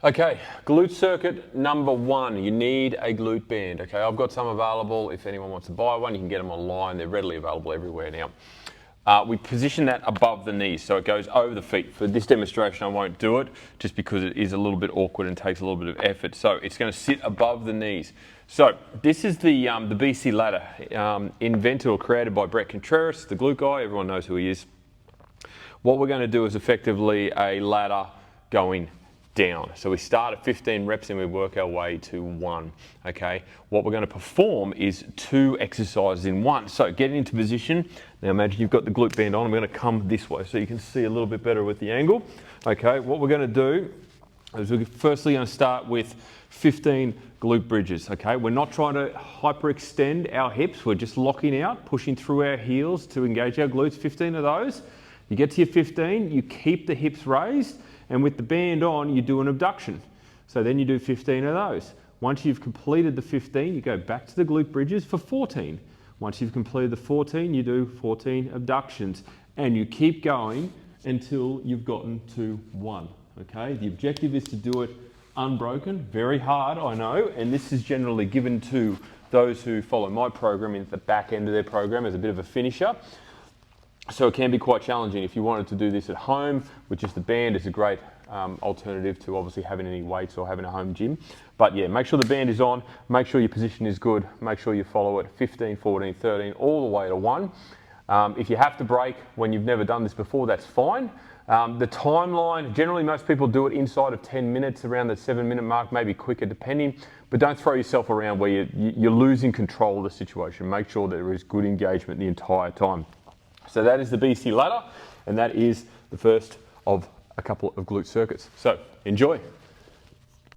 Okay, glute circuit number 1, you need a glute band. Okay, I've got some available. If anyone wants to buy one, you can get them online. They're readily available everywhere now. We position that above the knees, so it goes over the feet. For this demonstration, I won't do it, just because it is a little bit awkward and takes a little bit of effort. So it's going to sit above the knees. So this is the BC ladder, invented or created by Brett Contreras, the glute guy. Everyone knows who he is. What we're going to do is effectively a ladder going down. So we start at 15 reps and we work our way to 1, okay? What we're going to perform is 2 exercises in 1. So getting into position, now imagine you've got the glute band on, I'm going to come this way so you can see a little bit better with the angle. Okay, what we're going to do is we're firstly going to start with 15 glute bridges, okay? We're not trying to hyperextend our hips, we're just locking out, pushing through our heels to engage our glutes, 15 of those. You get to your 15, you keep the hips raised, and with the band on, you do an abduction. So then you do 15 of those. Once you've completed the 15, you go back to the glute bridges for 14. Once you've completed the 14, you do 14 abductions. And you keep going until you've gotten to 1, okay? The objective is to do it unbroken, very hard, I know, and this is generally given to those who follow my program in the back end of their program as a bit of a finisher. So it can be quite challenging. If you wanted to do this at home with just the band, it's a great alternative to obviously having any weights or having a home gym. But yeah, make sure the band is on, make sure your position is good, make sure you follow it 15, 14, 13, all the way to 1. If you have to break when you've never done this before, that's fine. The timeline, generally most people do it inside of 10 minutes, around the 7-minute mark, maybe quicker depending, but don't throw yourself around where you're losing control of the situation. Make sure that there is good engagement the entire time. So that is the BC ladder, and that is the first of a couple of glute circuits. So enjoy.